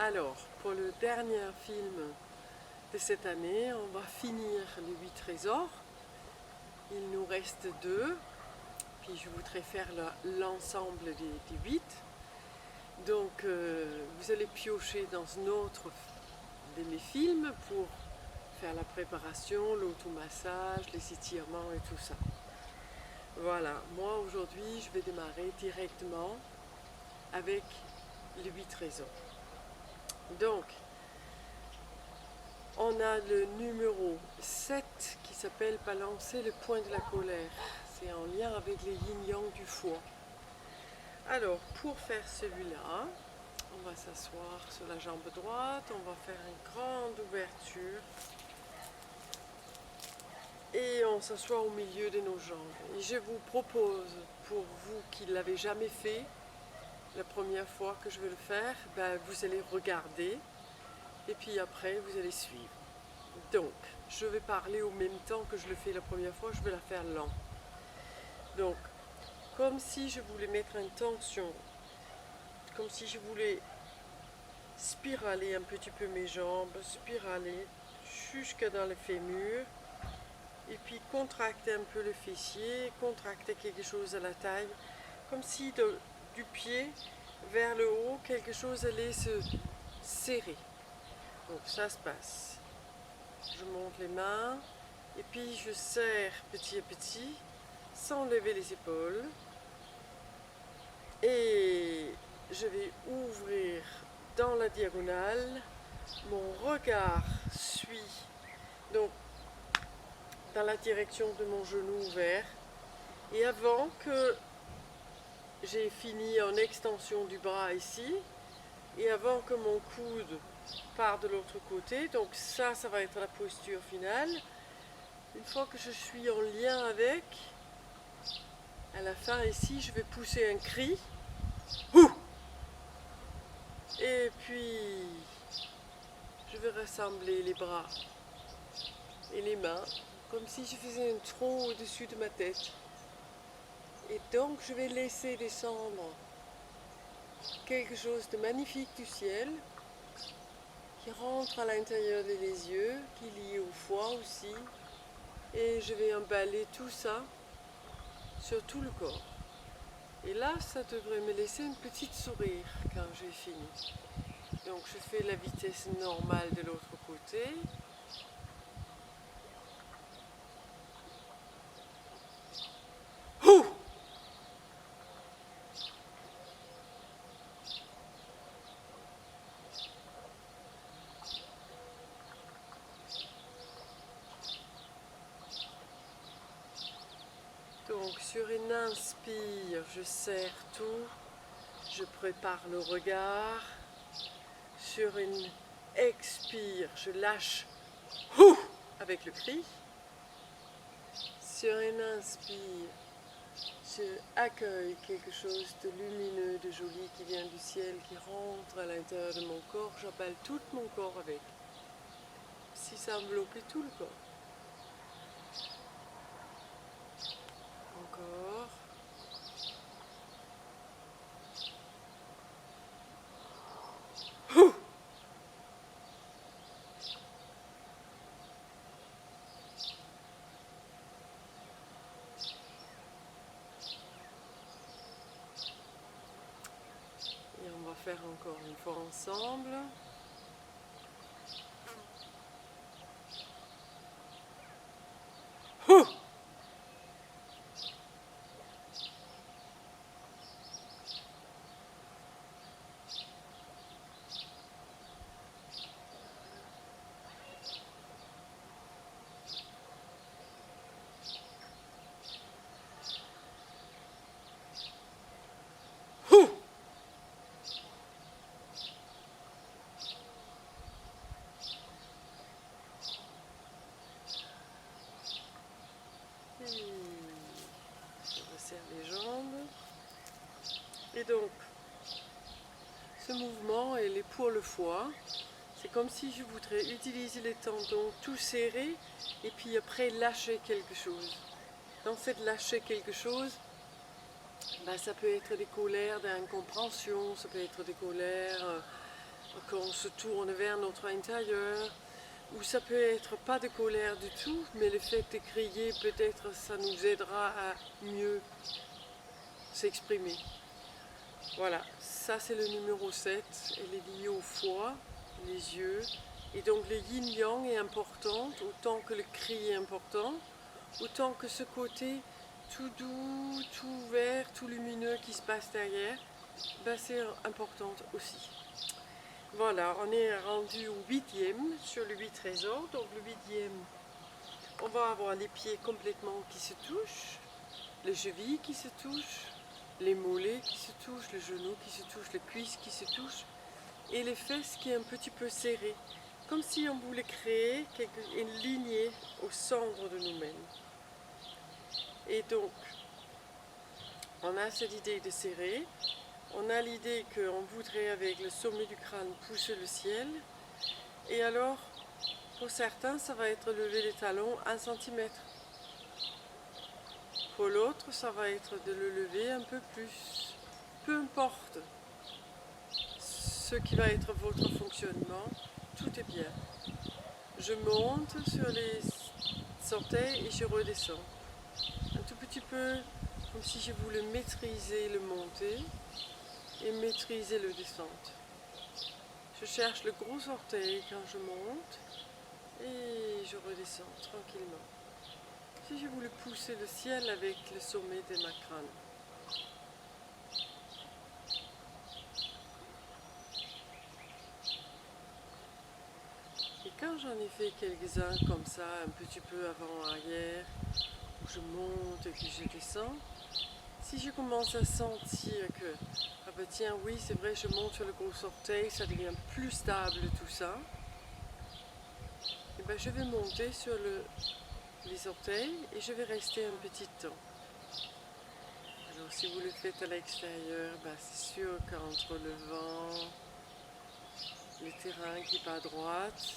Alors, pour le dernier film de cette année, on va finir les 8 trésors. Il nous reste 2, puis je voudrais faire l'ensemble des 8. Donc, vous allez piocher dans un autre de mes films pour faire la préparation, l'automassage, les étirements et tout ça. Voilà, moi aujourd'hui, je vais démarrer directement avec les 8 trésors. Donc, on a le numéro 7 qui s'appelle Balancer le point de la colère. C'est en lien avec les yin-yang du foie. Alors, pour faire celui-là, on va s'asseoir sur la jambe droite, on va faire une grande ouverture et on s'assoit au milieu de nos jambes. Et je vous propose, pour vous qui ne l'avez jamais fait, la première fois que je vais le faire, vous allez regarder et puis après vous allez suivre. Donc, je vais parler au même temps que je le fais la première fois, je vais la faire lent. Donc, comme si je voulais mettre une tension, comme si je voulais spiraler un petit peu mes jambes, spiraler jusque dans le fémur, et puis contracter un peu le fessier, contracter quelque chose à la taille, comme si du pied vers le haut, quelque chose allait se serrer. Donc ça se passe. Je monte les mains, et puis je serre petit à petit, sans lever les épaules, et je vais ouvrir dans la diagonale, mon regard suit donc dans la direction de mon genou ouvert, et avant que j'ai fini en extension du bras ici, et avant que mon coude part de l'autre côté, donc ça va être la posture finale. Une fois que je suis en lien avec, à la fin ici, je vais pousser un cri. Ouh! Et puis, je vais rassembler les bras et les mains, comme si je faisais un tronc au-dessus de ma tête. Et donc, je vais laisser descendre quelque chose de magnifique du ciel, qui rentre à l'intérieur des yeux, qui est lié au foie aussi. Et je vais emballer tout ça sur tout le corps. Et là, ça devrait me laisser une petite sourire quand j'ai fini. Donc je fais la vitesse normale de l'autre côté. Ouh! Donc sur une inspire, je serre tout, je prépare le regard. Sur une expire, je lâche ouh! Avec le cri. Sur une inspire, je accueille quelque chose de lumineux, de joli qui vient du ciel, qui rentre à l'intérieur de mon corps. J'appelle tout mon corps avec. Si ça enveloppait tout le corps. Encore. Ouh! Et on va faire encore une fois ensemble. Ouh! Ouh! Je resserre les jambes. Et donc, ce mouvement, il est pour le foie. C'est comme si je voudrais utiliser les tendons tout serrés et puis après lâcher quelque chose. Dans cette lâcher quelque chose, ça peut être des colères d'incompréhension, ça peut être des colères quand on se tourne vers notre intérieur, ou ça peut être pas de colère du tout, mais le fait de crier, peut-être ça nous aidera à mieux s'exprimer. Voilà, ça c'est le numéro 7, elle est liée au foie, les yeux, et donc le yin-yang est important, autant que le cri est important, autant que ce côté tout doux, tout vert, tout lumineux qui se passe derrière, ben c'est important aussi. Voilà, on est rendu au 8e sur le 8 trésors. Donc le 8e, on va avoir les pieds complètement qui se touchent, les chevilles qui se touchent, les mollets qui se touchent, les genoux qui se touchent, les cuisses qui se touchent, et les fesses qui est un petit peu serrées, comme si on voulait créer une lignée au centre de nous-mêmes. Et donc, on a cette idée de serrer, on a l'idée qu'on voudrait avec le sommet du crâne pousser le ciel, et alors, pour certains, ça va être lever les talons 1 cm. Pour l'autre, ça va être de le lever un peu plus. Peu importe ce qui va être votre fonctionnement, tout est bien. Je monte sur les orteils et je redescends. Un tout petit peu comme si je voulais maîtriser le monter et maîtriser le descente. Je cherche le gros orteil quand je monte et je redescends tranquillement. Si je voulais pousser le ciel avec le sommet de ma crâne. Et quand j'en ai fait quelques-uns comme ça, un petit peu avant-arrière, où je monte et que je descends, si je commence à sentir que, ah ben tiens, oui, c'est vrai, je monte sur le gros orteil, ça devient plus stable tout ça, et ben je vais monter sur les orteils et je vais rester un petit temps. Alors si vous le faites à l'extérieur, ben c'est sûr qu'entre le vent, le terrain qui va à droite,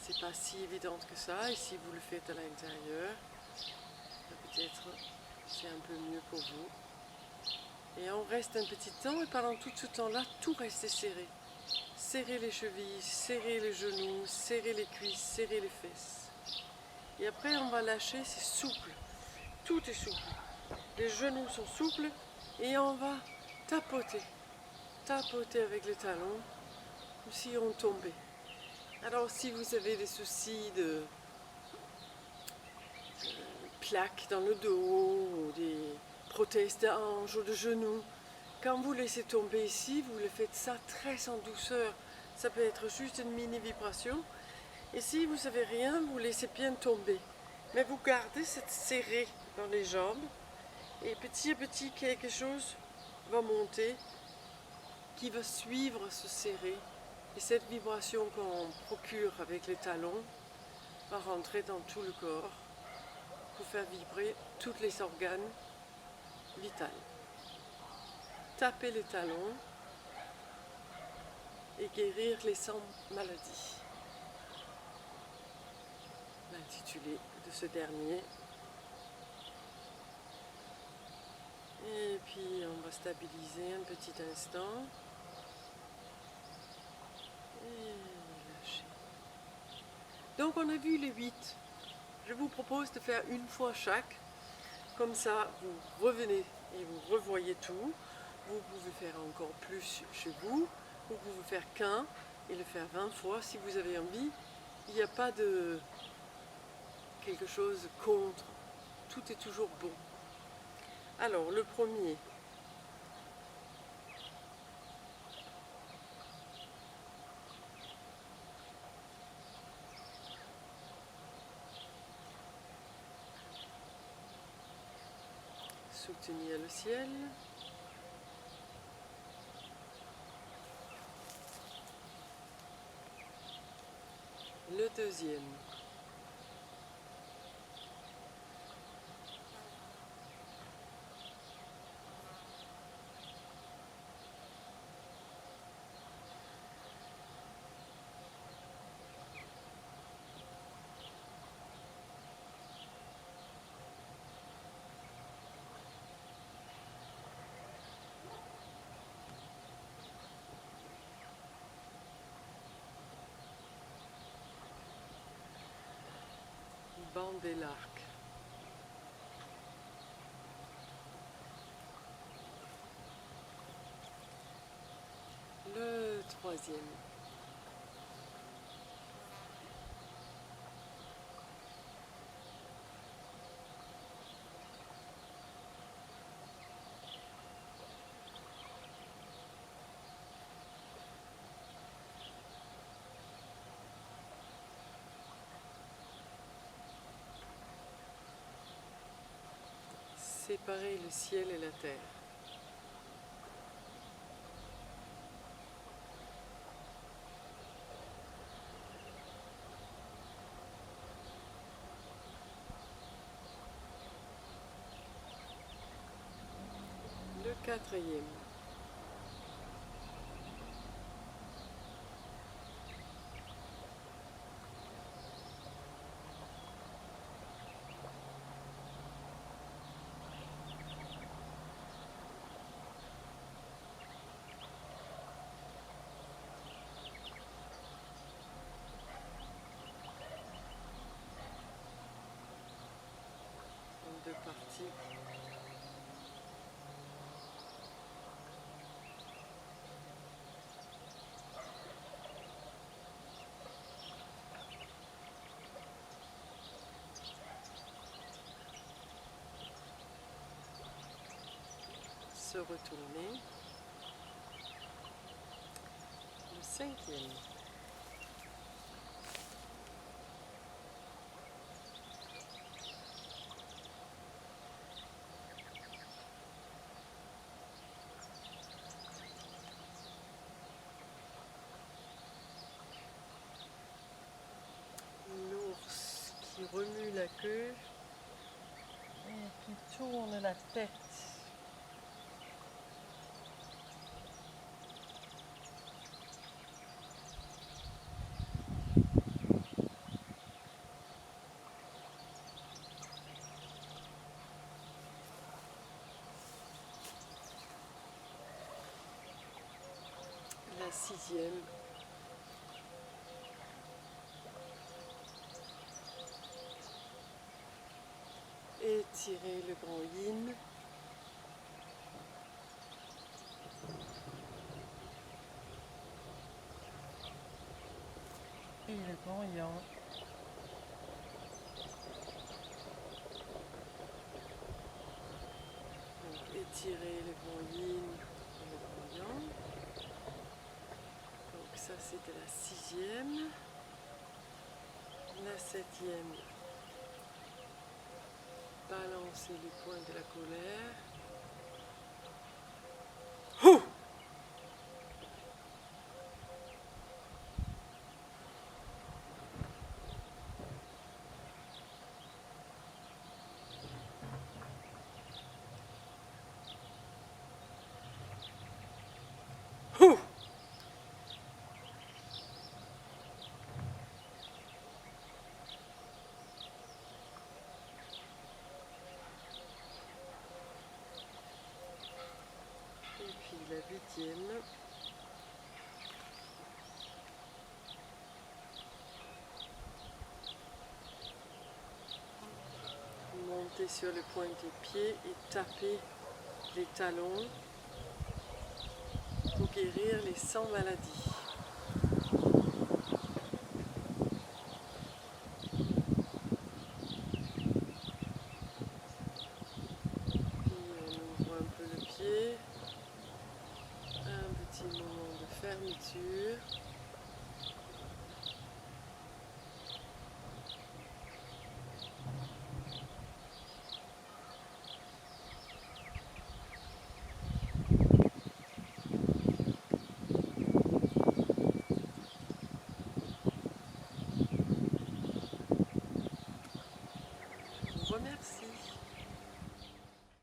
c'est pas si évident que ça, et si vous le faites à l'intérieur, peut-être c'est un peu mieux pour vous. Et on reste un petit temps, et pendant tout ce temps-là, tout reste serré. Serrer les chevilles, serrer les genoux, serrer les cuisses, serrer les fesses. Et après, on va lâcher, c'est souple. Tout est souple. Les genoux sont souples, et on va tapoter. Tapoter avec les talons, comme si on tombait. Alors, si vous avez des soucis de plaques dans le dos, ou des prothèses de hanche ou de genoux, quand vous laissez tomber ici, vous le faites ça très en douceur. Ça peut être juste une mini vibration. Et si vous n'avez rien, vous laissez bien tomber. Mais vous gardez cette serrée dans les jambes. Et petit à petit, quelque chose va monter qui va suivre ce serré. Et cette vibration qu'on procure avec les talons va rentrer dans tout le corps pour faire vibrer tous les organes vitaux. Tapez les talons et guérir les 100 maladies. L'intitulé de ce dernier. Et puis on va stabiliser un petit instant. Et lâcher. Donc on a vu les 8. Je vous propose de faire une fois chaque. Comme ça, vous revenez et vous revoyez tout. Vous pouvez faire encore plus chez vous. Vous pouvez faire qu'un et le faire 20 fois si vous avez envie. Il n'y a pas de quelque chose contre. Tout est toujours bon. Alors, le premier. Soutenir le ciel. Le deuxième. enlever l'arc. Le troisième. Séparer le ciel et la terre. Le quatrième. En deux parties. Se retourner. Le cinquième. L'ours qui remue la queue et qui tourne la tête. La sixième. Étirer le grand yin. Et le grand yang. Donc étirer le grand yin et le grand yang. Donc ça c'était la sixième. La septième. Balancer les points de la colère. Ouh! Ouh! Et puis la huitième. Monter sur le point des pieds et taper les talons pour guérir les 100 maladies.